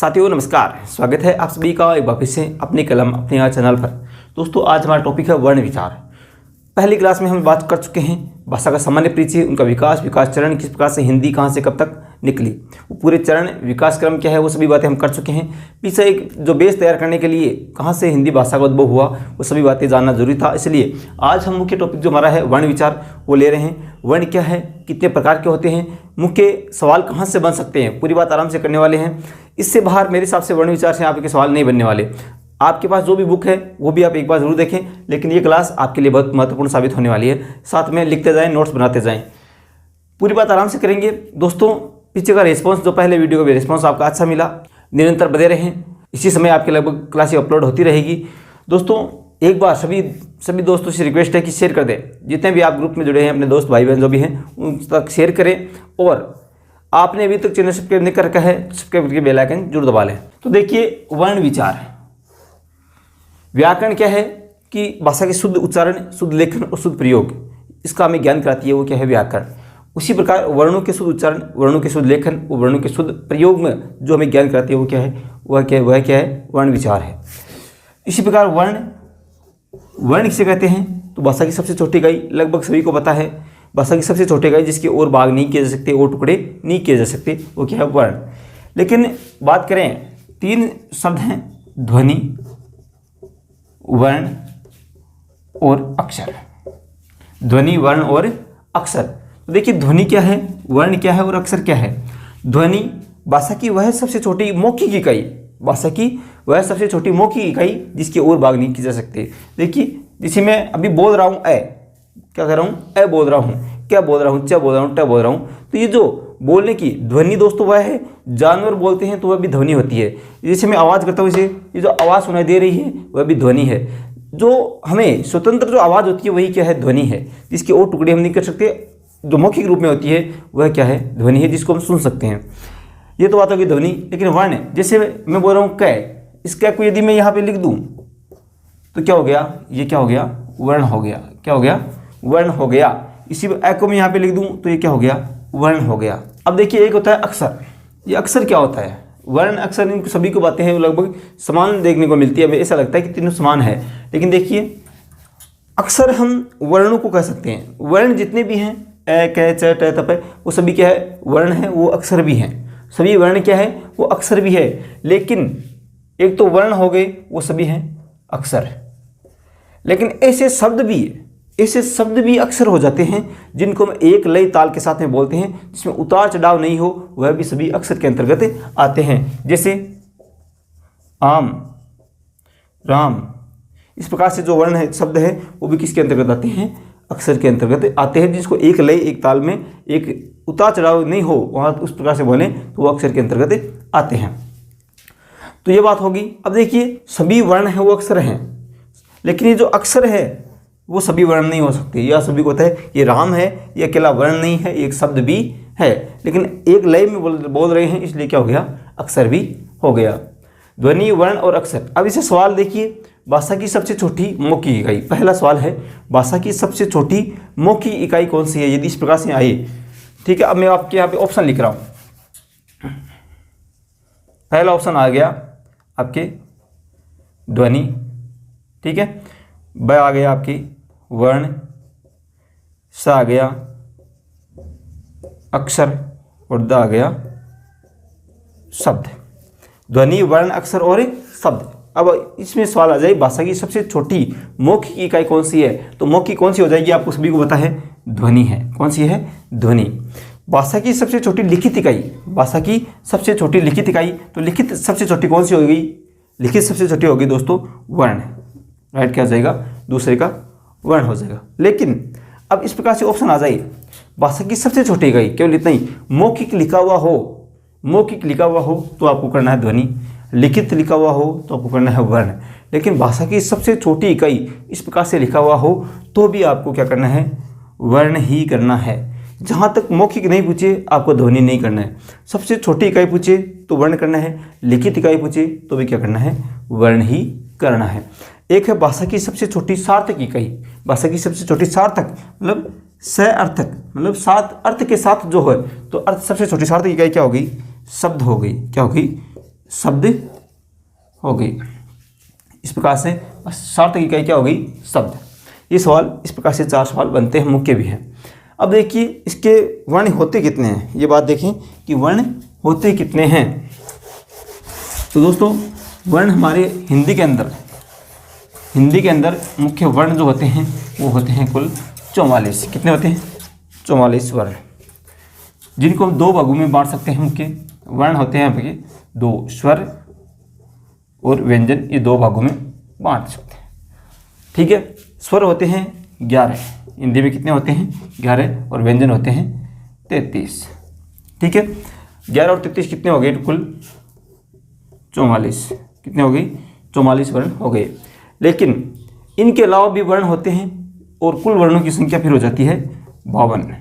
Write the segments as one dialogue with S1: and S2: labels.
S1: साथियों नमस्कार, स्वागत है आप सभी का एक बार फिर से अपनी कलम अपने यहाँ चैनल पर। दोस्तों आज हमारा टॉपिक है वर्ण विचार। पहली क्लास में हम बात कर चुके हैं भाषा का सामान्य परिचय, उनका विकास चरण, किस प्रकार से हिंदी कहाँ से कब तक निकली, वो पूरे चरण विकास क्रम क्या है, वो सभी बातें हम कर चुके हैं। पीछे एक जो बेस तैयार करने के लिए कहाँ से हिंदी भाषा का उद्भव हुआ वो सभी बातें जानना जरूरी था। इसलिए आज हम मुख्य टॉपिक जो हमारा है वर्ण विचार वो ले रहे हैं। वर्ण क्या है, कितने प्रकार के होते हैं, मुख्य सवाल कहाँ से बन सकते हैं, पूरी बात आराम से करने वाले हैं। इससे बाहर मेरे हिसाब से वर्ण विचार से आपके सवाल नहीं बनने वाले। आपके पास जो भी बुक है वो भी आप एक बार ज़रूर देखें, लेकिन ये क्लास आपके लिए बहुत महत्वपूर्ण साबित होने वाली है। साथ में लिखते जाएं, नोट्स बनाते जाएं, पूरी बात आराम से करेंगे। दोस्तों पीछे का रिस्पांस, जो पहले वीडियो का भी रिस्पांस आपका अच्छा मिला, निरंतर बने रहें। इसी समय आपके लगभग क्लासें अपलोड होती रहेगी। दोस्तों एक बार सभी दोस्तों से रिक्वेस्ट है कि शेयर कर दें। जितने भी आप ग्रुप में जुड़े हैं, अपने दोस्त भाई बहन जो भी हैं उन तक शेयर करें। और आपने अभी तक चैनल सब्सक्राइब नहीं कर रखा है, सब्सक्राइब करके बेल आइकन जरूर दबा लें। तो देखिए वर्ण विचार। व्याकरण क्या है कि भाषा के शुद्ध उच्चारण, शुद्ध लेखन और शुद्ध प्रयोग, इसका हमें ज्ञान कराती है, वो क्या है व्याकरण। उसी प्रकार वर्णों के शुद्ध उच्चारण, वर्णों के शुद्ध लेखन और वर्णों के शुद्ध प्रयोग में जो हमें ज्ञान कराती है वो क्या है, वह क्या है, वर्ण विचार है। इसी प्रकार वर्ण किसे कहते हैं, तो भाषा की सबसे छोटी इकाई, लगभग सभी को पता है, भाषा की सबसे छोटी इकाई जिसके और भाग नहीं किए जा सकते, और टुकड़े नहीं किए जा सकते, वो क्या है, वर्ण। लेकिन बात करें, 3 शब्द हैं, ध्वनि, वर्ण और अक्षर। ध्वनि, वर्ण और अक्षर। तो देखिए ध्वनि क्या है, वर्ण क्या है और अक्षर क्या है। ध्वनि भाषा की वह सबसे छोटी मौखिक इकाई, भाषा की वह सबसे छोटी मौखिक इकाई जिसके और भाग नहीं किए जा सकते। देखिए जिसे मैं अभी बोल रहा हूँ, क्या कर रहा हूँ, ए बोल रहा हूँ, क्या बोल रहा हूँ, च बोल रहा हूँ, ट बोल रहा हूँ। तो ये जो बोलने की ध्वनि दोस्तों वह है, जानवर बोलते हैं तो वह भी ध्वनि होती है। जैसे मैं आवाज़ करता हूँ, इसे ये जो आवाज़ सुनाई दे रही है वह भी ध्वनि है। जो हमें स्वतंत्र जो आवाज़ होती है वही क्या है, ध्वनि है, जिसके और टुकड़े हम नहीं कर सकते। जो मौखिक रूप में होती है वह क्या है, ध्वनि है, जिसको हम सुन सकते हैं। ये तो बात होगी ध्वनि। लेकिन वर्ण, जैसे मैं बोल रहा हूँ क, इस क को यदि मैं यहाँ पे लिख दूँ तो क्या हो गया, ये क्या हो गया, वर्ण हो गया। क्या हो गया, वर्ण हो गया। इसी ए को मैं यहाँ पे लिख दूँ तो ये क्या हो गया, वर्ण हो गया। अब देखिए एक होता है अक्षर। ये अक्षर क्या होता है, वर्ण अक्षर, इन सभी को बातें हैं लगभग समान देखने को मिलती है। हमें ऐसा लगता है कि तीनों समान है, लेकिन देखिए अक्षर हम वर्णों को कह सकते हैं। वर्ण जितने भी हैं, ए, क, च, ट, त, वो सभी क्या है, वर्ण है, वो अक्षर भी हैं। सभी वर्ण क्या है, वो अक्षर भी है। लेकिन एक तो वर्ण हो गए, वो सभी हैं अक्षर। लेकिन ऐसे शब्द भी अक्षर हो जाते हैं जिनको हम एक लय ताल के साथ में बोलते हैं, जिसमें उतार चढ़ाव नहीं हो, वह भी सभी अक्षर के अंतर्गत आते हैं। जैसे आम, राम, इस प्रकार से जो वर्ण है, शब्द है, वो भी किसके अंतर्गत आते हैं, अक्षर के अंतर्गत आते हैं। जिसको एक लय एक ताल में एक उतार चढ़ाव नहीं हो, वहाँ उस प्रकार से बोलें तो वो अक्षर के अंतर्गत आते हैं। तो ये बात होगी। अब देखिए सभी वर्ण हैं वो अक्षर हैं, लेकिन ये जो अक्षर है वो सभी वर्ण नहीं हो सकते। या सभी को होता है ये राम है, ये अकेला वर्ण नहीं है, एक शब्द भी है, लेकिन एक लय में बोल रहे हैं, इसलिए क्या हो गया, अक्षर भी हो गया। ध्वनि, वर्ण और अक्षर। अब इसे सवाल देखिए, भाषा की सबसे छोटी मौखिक इकाई। पहला सवाल है, भाषा की सबसे छोटी मौखिक इकाई कौन सी है, यदि इस प्रकार से आए। ठीक है, अब मैं आपके यहाँ पे ऑप्शन लिख रहा हूँ। पहला ऑप्शन आ गया आपके ध्वनि, ठीक है, ब आ गया आपकी वर्ण, स आ गया अक्षर और द आ गया शब्द। ध्वनि, वर्ण, अक्षर और शब्द। अब इसमें सवाल आ जाए, भाषा की सबसे छोटी मौखिक इकाई कौन सी है, तो मौखिक कौन सी हो जाएगी, आपको सभी को पता है, ध्वनि है। कौन सी है, ध्वनि। भाषा की सबसे छोटी लिखित इकाई, भाषा की सबसे छोटी लिखित इकाई, तो लिखित सबसे छोटी कौन सी होगी, लिखित सबसे छोटी होगी दोस्तों वर्ण। राइट क्या हो जाएगा, दूसरे का वर्ण हो जाएगा। लेकिन अब इस प्रकार से ऑप्शन आ जाए, भाषा की सबसे छोटी इकाई केवल इतना ही, मौखिक लिखा हुआ हो तो आपको करना है ध्वनि, लिखित लिखा हुआ हो तो आपको करना है वर्ण। लेकिन भाषा की सबसे छोटी इकाई इस प्रकार से लिखा हुआ हो तो भी आपको क्या करना है, वर्ण ही करना है। जहाँ तक मौखिक नहीं पूछे आपको ध्वनि नहीं करना है। सबसे छोटी इकाई पूछे तो वर्ण करना है, लिखित इकाई पूछे तो भी क्या करना है, वर्ण ही करना है। एक है भाषा की सबसे छोटी सार्थक इकाई। भाषा की सबसे छोटी सार्थक मतलब सअर्थक, मतलब सात अर्थ के साथ जो है, तो अर्थ सबसे छोटी सार्थक इकाई क्या होगी, शब्द हो गई। क्या होगी, शब्द हो गई। इस प्रकार से सार्थक इकाई क्या हो गई? शब्द। ये सवाल इस प्रकार से 4 सवाल बनते हैं, मुख्य भी हैं। अब देखिए इसके वर्ण होते कितने हैं, ये बात देखें कि वर्ण होते कितने हैं। तो दोस्तों वर्ण हमारे हिंदी के अंदर मुख्य वर्ण जो होते हैं वो होते हैं कुल 44। कितने होते हैं? 44 वर्ण, जिनको हम 2 भागों में बांट सकते हैं। मुख्य वर्ण होते हैं आपके 2, स्वर और व्यंजन, ये 2 भागों में बांट सकते हैं। ठीक है, स्वर होते हैं 11, हिंदी में कितने होते हैं? 11, और व्यंजन होते हैं 33। ठीक है, 11 और 33 कितने हो गए? कुल 44। कितने हो गई? 44 वर्ण हो गए। लेकिन इनके अलावा भी वर्ण होते हैं और कुल वर्णों की संख्या फिर हो जाती है 52।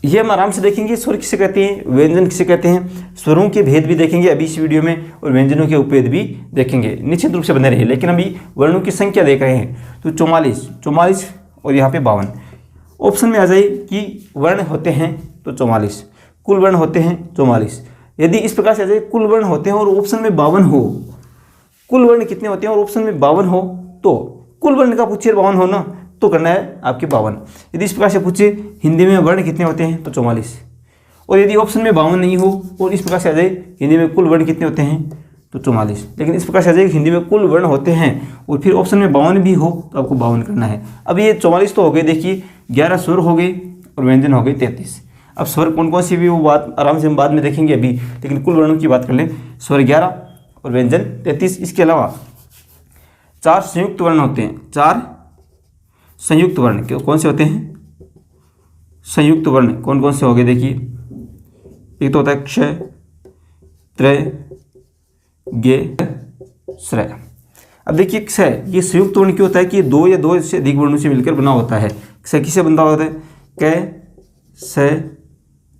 S1: ये हम आराम से देखेंगे। स्वर किसे कहते हैं, व्यंजन किसे कहते हैं, स्वरों के भेद भी देखेंगे अभी इस वीडियो में, और व्यंजनों के उपभेद भी देखेंगे। निश्चित रूप से बने रहिए। लेकिन अभी वर्णों की संख्या देख रहे हैं, तो 44 और यहाँ पे 52। ऑप्शन में आ जाए कि वर्ण होते हैं तो 44, कुल वर्ण होते हैं 44। यदि इस प्रकार से आ जाए कुल वर्ण होते हैं और ऑप्शन में 52 हो, कुल वर्ण कितने होते हैं और ऑप्शन में 52 हो, तो कुल वर्ण का पूछिए 52 हो ना, तो करना है आपके 52। यदि इस प्रकार से पूछे हिंदी में वर्ण कितने होते हैं, तो 44। और यदि ऑप्शन में 52 नहीं हो और इस प्रकार से आ जाए हिंदी में कुल वर्ण कितने होते हैं, तो 44। लेकिन इस प्रकार से आ जाए हिंदी में कुल वर्ण होते हैं और फिर ऑप्शन में 52 भी हो, तो आपको 52 करना है। अब ये 44 तो हो गए। देखिए 11 स्वर हो गए और व्यंजन हो गए 33। अब स्वर कौन कौन सी भी वो बात आराम से हम बाद में देखेंगे अभी, लेकिन कुल वर्णों की बात कर लें। स्वर 11 और व्यंजन 33। इसके अलावा 4 संयुक्त वर्ण होते हैं। 4 संयुक्त वर्ण कौन से होते हैं? संयुक्त वर्ण कौन कौन से हो गए? देखिए एक तो होता है क्ष, त्रय, गे, श्रय। अब देखिए क्ष, ये संयुक्त वर्ण क्यों होता है कि 2 या 2 से अधिक वर्णों से मिलकर बना होता है। क्ष किससे बनता होता है? क, स,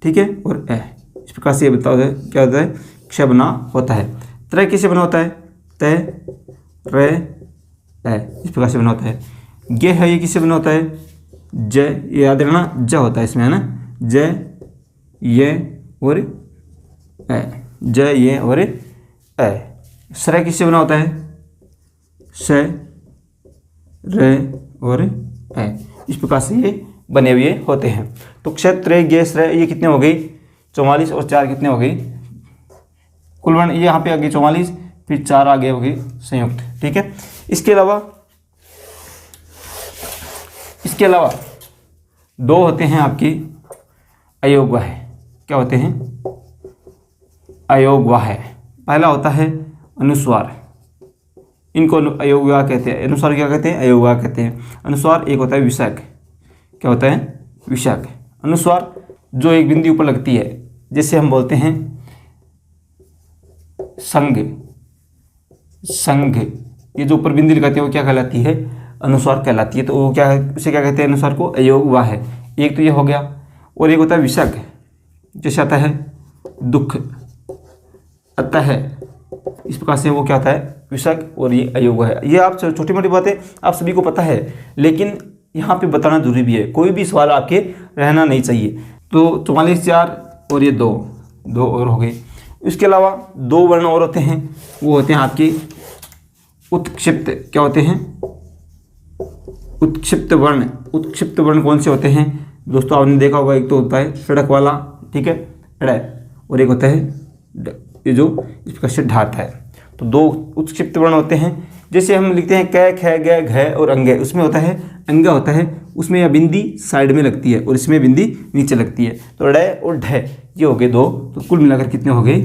S1: ठीक है, और ए। इस प्रकार से ये बताओ क्या होता है? क्ष बना होता है। त्रय किससे बना होता है? त, र, ए। इस प्रकार से बना होता है। गे है, ये किससे बना होता है? ज, ये याद रखना, ज होता है इसमें, है ना, ज, ये और ए, ज, ये और ए। श्रय किससे बना होता है? स, र और ए। इस प्रकार से ये बने हुए होते हैं। तो क्षत्र, गे, श्रय ये कितने हो गई? 44 और 4 कितने हो गई? कुल वर्ण। ये यहाँ पे आ गई 44, फिर 4 आगे हो गई संयुक्त। ठीक है, इसके अलावा 2 होते हैं आपकी अयोगवाह। क्या होते हैं? अयोगवाह। पहला होता है अनुस्वार, इनको अयोगवाह कहते हैं। अनुस्वार क्या कहते हैं? अयोगवाह कहते हैं। अनुस्वार एक होता है विसर्ग। क्या होता है? विसर्ग। अनुस्वार जो एक बिंदु ऊपर लगती है, जिसे हम बोलते हैं संघ। ये जो ऊपर बिंदु लगाती है वो क्या कहलाती है? अनुस्वार कहलाती है। तो वो क्या है, उसे क्या कहते हैं? अनुस्वार को अयोगवाह है। एक तो ये हो गया, और एक होता है विसर्ग, जैसे आता है दुख, अतः, इस प्रकार से वो क्या होता है? विसर्ग, और ये अयोगवाह है। ये आप छोटी मोटी बातें आप सभी को पता है, लेकिन यहाँ पे बताना जरूरी भी है। कोई भी सवाल आपके रहना नहीं चाहिए। तो 44, 4 और ये 2 और हो गए। इसके अलावा 2 वर्ण और होते हैं, वो होते हैं आपके उत्क्षिप्त। क्या होते हैं? उत्क्षिप्त वर्ण। उत्क्षिप्त वर्ण कौन से होते हैं दोस्तों? आपने देखा होगा, एक तो होता है सड़क वाला, ठीक है, ड़, और एक होता है ये जो इस प्रकार से ढाट है। तो 2 उत्क्षिप्त वर्ण होते हैं। जैसे हम लिखते हैं क, ख, ग, घ और अंग, उसमें होता है अंग होता है, उसमें यह बिंदी साइड में लगती है और इसमें बिंदी नीचे लगती है। तो ड़ और ढ ये हो गए 2, तो कुल मिलाकर कितने हो गए?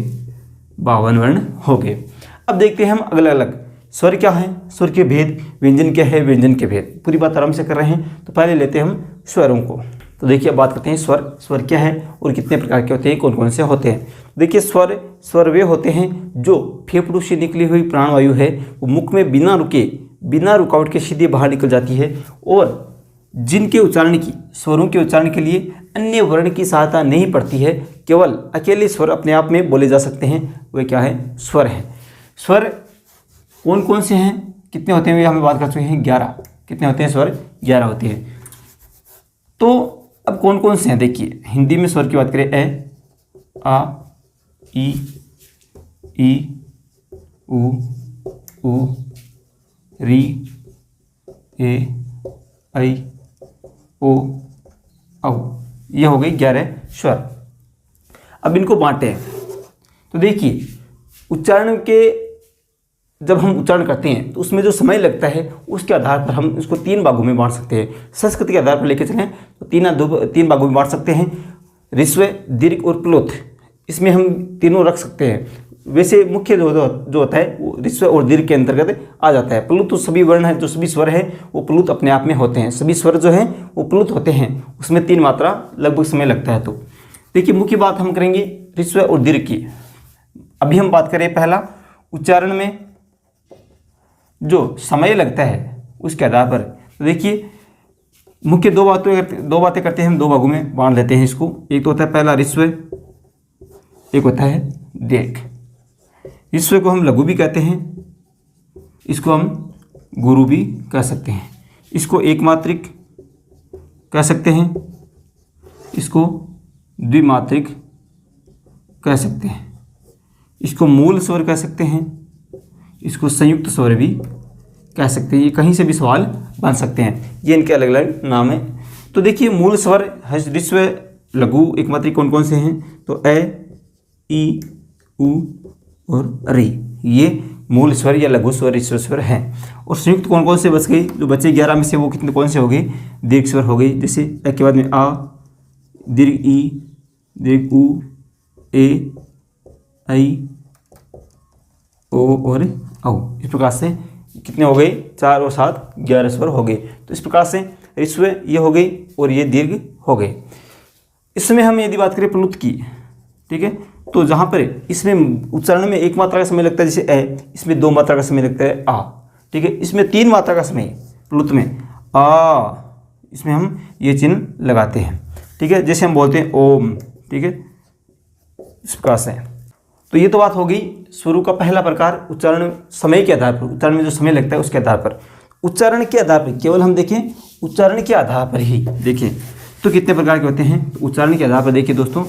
S1: 52 वर्ण हो गए। अब देखते हैं हम अलग अलग स्वर क्या है, स्वर के भेद, व्यंजन क्या है, व्यंजन के भेद। पूरी बात आराम से कर रहे हैं। तो पहले लेते हैं हम स्वरों को। तो देखिए अब बात करते हैं स्वर क्या है और कितने प्रकार के होते हैं, कौन कौन से होते हैं। देखिए स्वर वे होते हैं जो फेफड़ों से निकली हुई प्राणवायु है वो मुख में बिना रुकावट के सीधे बाहर निकल जाती है, और जिनके स्वरों के उच्चारण के लिए अन्य वर्ण की सहायता नहीं पड़ती है, केवल अकेले स्वर अपने आप में बोले जा सकते हैं, वे क्या है? स्वर हैं। स्वर कौन कौन से हैं, कितने होते हैं, हमें बात कर चुके हैं 11। कितने होते हैं स्वर? 11 होते हैं। तो अब कौन कौन से हैं देखिए, हिंदी में स्वर की बात करें, ए, आ, ई, ई, उ, री, ए, ऐ, ओ, औ। ये हो गई 11 स्वर। अब इनको बांटे। तो देखिए उच्चारण के जब हम उच्चारण करते हैं तो उसमें जो समय लगता है उसके आधार पर हम इसको 3 भागों में बांट सकते हैं। संस्कृत के आधार पर लेके चलें तो 3 भागों में बांट सकते हैं, ऋस्व, दीर्घ और प्लुत। इसमें हम तीनों रख सकते हैं। वैसे मुख्य जो होता है वो ऋस्व और दीर्घ के अंतर्गत आ जाता है। प्लुत तो सभी वर्ण है, जो सभी स्वर है वो प्लुत अपने आप में होते हैं। सभी स्वर जो हैं वो प्लुत होते हैं, उसमें 3 मात्रा लगभग समय लगता है। तो देखिए मुख्य बात हम करेंगे ऋस्व और दीर्घ की। अभी हम बात करें पहला उच्चारण में जो समय लगता है उसके आधार पर। तो देखिए मुख्य दो बातें करते हैं हम, 2 भागों में बांट लेते हैं इसको। एक तो होता है पहला ऋस्व, एक होता है दीर्घ। ऋस्व को हम लघु भी कहते हैं, इसको हम गुरु भी कह सकते हैं, इसको एकमात्रिक कह सकते हैं, इसको द्विमात्रिक कह सकते हैं, इसको मूल स्वर कह सकते हैं, इसको संयुक्त स्वर भी कह सकते हैं। ये कहीं से भी सवाल बन सकते हैं, ये इनके अलग अलग नाम है। तो देखिए मूल स्वर ऋस्व, लघु, एकमात्रिक कौन कौन से हैं? तो अ, ई, उ और री, ये मूल स्वर या लघु स्वर ऋस्व स्वर हैं। और संयुक्त कौन कौन से बच गए? जो बचे 11 में से वो कितने कौन से हो गए? दीर्घ स्वर हो गए। जैसे अ के बाद में आ, दीर्घ ई, दीर्घ उ, ए, ऐ, ओ और औ। इस प्रकार से कितने हो गए? 4 और 7 11 स्वर हो गए। तो इस प्रकार से ऋस्व ये हो गई और ये दीर्घ हो गए। इसमें हम यदि बात करें प्लुत की, ठीक है, तो जहाँ पर इसमें उच्चारण में 1 मात्रा का समय लगता है जैसे ए, इसमें 2 मात्रा का समय लगता है आ, ठीक है। इसमें 3 मात्रा का समय प्लुत में आ, इसमें हम ये चिन्ह लगाते हैं, ठीक है। जैसे हम बोलते हैं ओम, ठीक है, इस प्रकार से। तो ये तो बात हो गई स्वरों का पहला प्रकार, उच्चारण समय के आधार पर, उच्चारण में जो समय लगता है उसके आधार पर। उच्चारण के आधार पर केवल हम देखें, उच्चारण के आधार पर ही देखें तो कितने प्रकार के होते हैं? तो उच्चारण के आधार पर देखिए दोस्तों,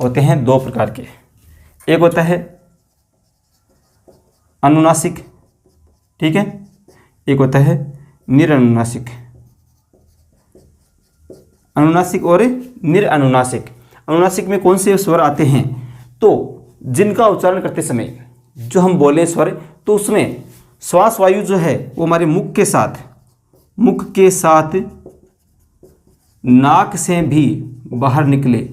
S1: होते हैं 2 प्रकार के। एक होता है अनुनासिक, ठीक है, एक होता है निरनुनासिक। अनुनासिक और निरनुनासिक। अनुनासिक में कौन से स्वर आते हैं? तो जिनका उच्चारण करते समय जो हम बोले स्वर, तो उसमें श्वास वायु जो है वो हमारे मुख के साथ नाक से भी बाहर निकले,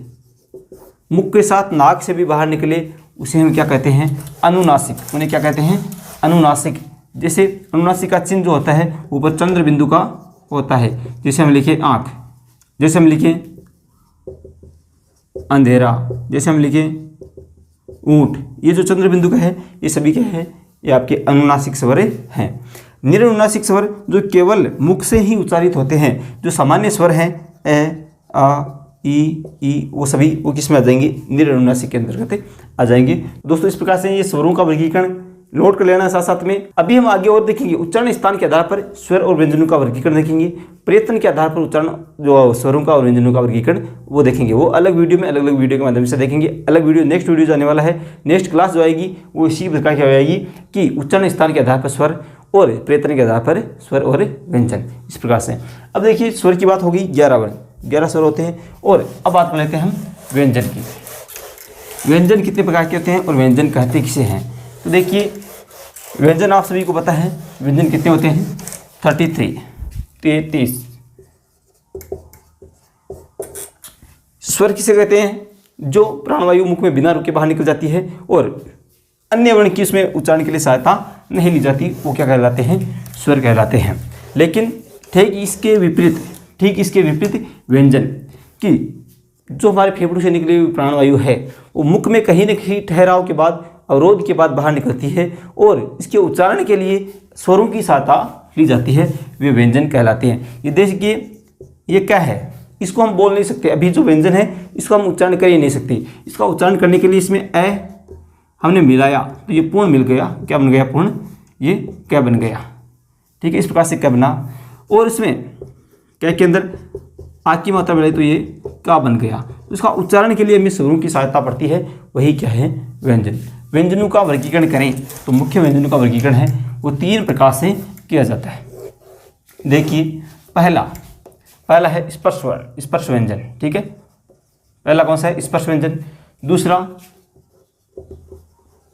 S1: मुख के साथ नाक से भी बाहर निकले, उसे हम क्या कहते हैं? अनुनासिक। उन्हें क्या कहते हैं? अनुनासिक। जैसे अनुनासिक का चिन्ह जो होता है ऊपर चंद्र बिंदु का होता है। जैसे हम लिखें आँख, जैसे हम लिखें अंधेरा, जैसे हम लिखें ऊंट, ये जो चंद्र बिंदु का है ये सभी क्या है? ये आपके अनुनासिक स्वर हैं। निरनुनासिक स्वर जो केवल मुख से ही उच्चारित होते हैं, जो सामान्य स्वर हैं ए, आ, ई, वो सभी वो किस में आ जाएंगे? निरनुनासिक के अंतर्गत आ जाएंगे। दोस्तों इस प्रकार से ये स्वरों का वर्गीकरण नोट कर लेना साथ साथ में। अभी हम आगे और देखेंगे उच्चारण स्थान के आधार पर स्वर और व्यंजनों का वर्गीकरण देखेंगे। प्रयत्न के आधार पर उच्चारण जो स्वरों का और व्यंजनों का वर्गीकरण वो देखेंगे। वो अलग वीडियो में, अलग अलग वीडियो के माध्यम से देखेंगे। अलग वीडियो, नेक्स्ट वीडियो जाने वाला है, नेक्स्ट क्लास जो आएगी वो इसी प्रकार की आएगी कि उच्चारण स्थान के आधार पर स्वर और प्रयत्न के आधार पर स्वर और व्यंजन, इस प्रकार से। अब देखिए स्वर की बात होगी, 11 वर्ण, 11 स्वर होते हैं। और अब बात कर लेते हैं हम व्यंजन की। व्यंजन कितने प्रकार के होते हैं और व्यंजन कहते किसे हैं? तो देखिए व्यंजन आप सभी को पता है, व्यंजन कितने होते हैं? 33। स्वर किसे कहते हैं? जो प्राणवायु मुख में बिना रुके बाहर निकल जाती है और अन्य वर्ण की उसमें उच्चारण के लिए सहायता नहीं ली जाती, वो क्या कहलाते हैं? स्वर कहलाते हैं। लेकिन ठीक इसके विपरीत व्यंजन कि जो हमारे फेफड़ों से निकली हुई प्राणवायु है वो मुख में कहीं न कहीं ठहराव के बाद, अवरोध के बाद बाहर निकलती है और इसके उच्चारण के लिए स्वरों की सहायता ली जाती है, वे व्यंजन कहलाते हैं। ये देखिए ये क्या है? इसको हम बोल नहीं सकते। अभी जो व्यंजन है इसको हम उच्चारण कर ही नहीं सकते। इसका उच्चारण करने के लिए इसमें अ हमने मिलाया तो ये पूर्ण मिल गया। क्या बन गया? पूर्ण। ये क्या बन गया? ठीक है, इस प्रकार से क्या बना। और इसमें क्या के अंदर आ की मात्रा मिलाई तो ये का बन गया। उसका उच्चारण के लिए हमें स्वरों की सहायता पड़ती है, वही क्या है? व्यंजन। व्यंजनों का वर्गीकरण करें तो मुख्य व्यंजनों का वर्गीकरण है वो 3 प्रकार से किया जाता है। देखिए पहला है स्पर्श व्यंजन, ठीक है। पहला कौन सा है? स्पर्श व्यंजन। दूसरा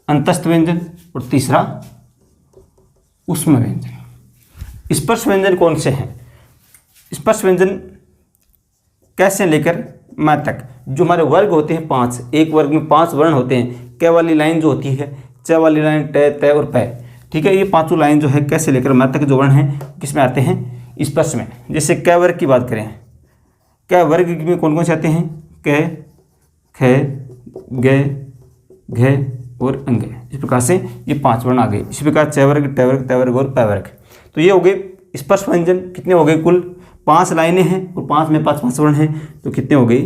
S1: अंतस्थ व्यंजन और तीसरा ऊष्म व्यंजन। स्पर्श व्यंजन कौन से हैं? स्पर्श व्यंजन कैसे लेकर मैं तक, जो हमारे वर्ग होते हैं 5, एक वर्ग में 5 वर्ण होते हैं। क वाली लाइन जो होती है, च वाली लाइन, ट, त और प, ठीक है। ये 5 लाइन जो है कैसे लेकर मैं तक जो वर्ण हैं किसमें आते हैं? स्पर्श में। जैसे क वर्ग की बात करें, क वर्ग में कौन कौन से आते हैं? क, ख, ग, घ और अंग। इस प्रकार से ये 5 वर्ण आ गए। इसी प्रकार च वर्ग, ट वर्ग, त वर्ग और प वर्ग। तो ये हो गए स्पर्श व्यंजन। कितने हो गए? कुल 5 लाइनें हैं और 5 में 5 वर्ण हैं, तो कितने हो गए?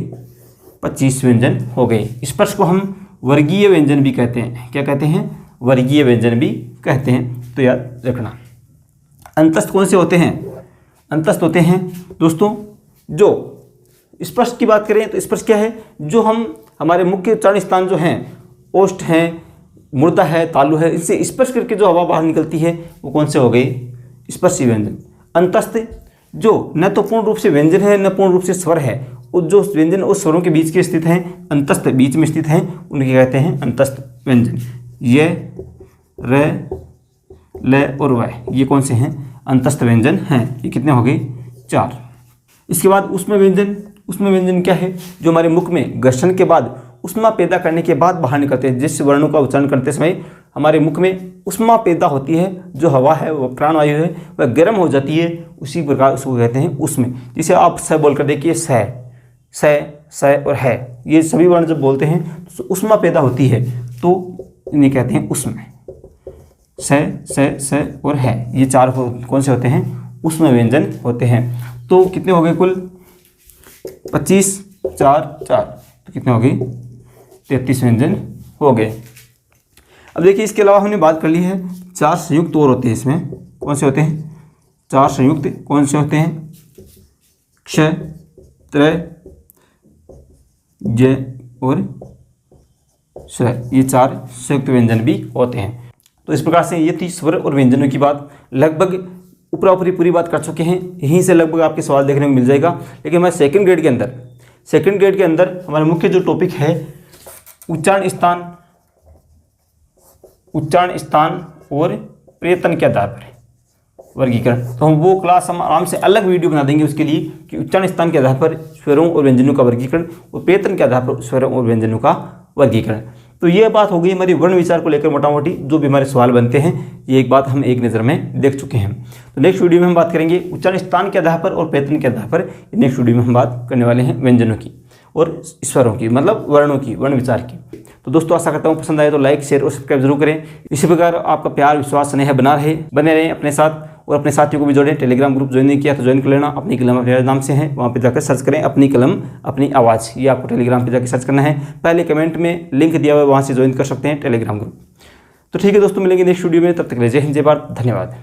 S1: 25 व्यंजन हो गए। स्पर्श को हम वर्गीय व्यंजन भी कहते हैं। क्या कहते हैं? वर्गीय व्यंजन भी कहते हैं, तो याद रखना। अंतस्थ कौन से होते हैं? अंतस्थ होते हैं दोस्तों, जो स्पर्श की बात करें तो स्पर्श क्या है? जो हमारे मुख्य उच्चारण स्थान जो हैं, ओष्ठ हैं, मूर्धा है, तालु है, इससे स्पर्श करके जो हवा बाहर निकलती है वो कौन से हो गए? स्पर्शी व्यंजन। अंतस्थ जो न तो पूर्ण रूप से व्यंजन है न पूर्ण रूप से स्वर है, और जो व्यंजन उस स्वरों के बीच के स्थित हैं, अंतस्थ बीच में स्थित हैं, उनके कहते हैं अंतस्थ व्यंजन। ये र, ल और व, ये कौन से हैं? अंतस्थ व्यंजन हैं। ये कितने हो गए? 4। इसके बाद ऊष्म व्यंजन। ऊष्म व्यंजन क्या है? जो हमारे मुख में घर्षण के बाद, ऊष्मा पैदा करने के बाद बाहर निकलते हैं। जिस वर्णों का उच्चारण करते समय हमारे मुख में ऊष्मा पैदा होती है, जो हवा है, वो प्राणवायु है, वह गर्म हो जाती है, उसी प्रकार उसको कहते हैं ऊष्म। जिसे आप स बोलकर देखिए, स और है, ये सभी वर्ण जब बोलते हैं तो ऊष्मा पैदा होती है, तो इन्हें कहते हैं ऊष्म। स और है, ये 4 कौन से होते हैं? ऊष्म व्यंजन होते हैं। तो कितने हो गए कुल? 25, 4, 4, तो कितने हो गए? 33 व्यंजन हो गए। अब देखिए इसके अलावा हमने बात कर ली है 4 संयुक्त और होते हैं। इसमें कौन से होते हैं? 4 संयुक्त कौन से होते हैं? क्ष, त्र, ज और स्वर, ये 4 संयुक्त व्यंजन भी होते हैं। तो इस प्रकार से ये थी स्वर और व्यंजनों की बात। लगभग ऊपरी पूरी बात कर चुके हैं। यहीं से लगभग आपके सवाल देखने को मिल जाएगा। लेकिन मैं सेकंड ग्रेड के अंदर हमारा मुख्य जो टॉपिक है उच्चारण स्थान और प्रयत्न के आधार पर वर्गीकरण, तो हम वो क्लास हम आराम से अलग वीडियो बना देंगे उसके लिए कि उच्चारण स्थान के आधार पर स्वरों और व्यंजनों का वर्गीकरण और प्रयत्न के आधार पर स्वरों और व्यंजनों का वर्गीकरण। तो ये बात हो गई हमारी वर्ण विचार को लेकर मोटा मोटी जो भी हमारे सवाल बनते हैं। ये एक बात हम एक नज़र में देख चुके हैं। तो नेक्स्ट वीडियो में हम बात करेंगे उच्चारण स्थान के आधार पर और प्रयत्न के आधार पर। नेक्स्ट वीडियो में हम बात करने वाले हैं व्यंजनों की और स्वरों की, मतलब वर्णों की, वर्ण विचार की। तो दोस्तों आशा करता हूँ पसंद आए तो लाइक, शेयर और सब्सक्राइब जरूर करें। इसी प्रकार आपका प्यार, विश्वास, स्नेह बने रहें अपने साथ, और अपने साथियों को भी जोड़ें। टेलीग्राम ग्रुप ज्वाइन नहीं किया तो ज्वाइन कर लेना। अपनी कलम अपने नाम से है, वहाँ पे जाकर सर्च करें अपनी कलम अपनी आवाज़, ये आपको टेलीग्राम पे जाकर सर्च करना है। पहले कमेंट में लिंक दिया हुआ है, वहाँ से ज्वाइन कर सकते हैं टेलीग्राम ग्रुप। तो ठीक है दोस्तों, मिलेंगे नेक्स्ट वीडियो में। तब तक के लिए जय हिंद, जय भारत, धन्यवाद।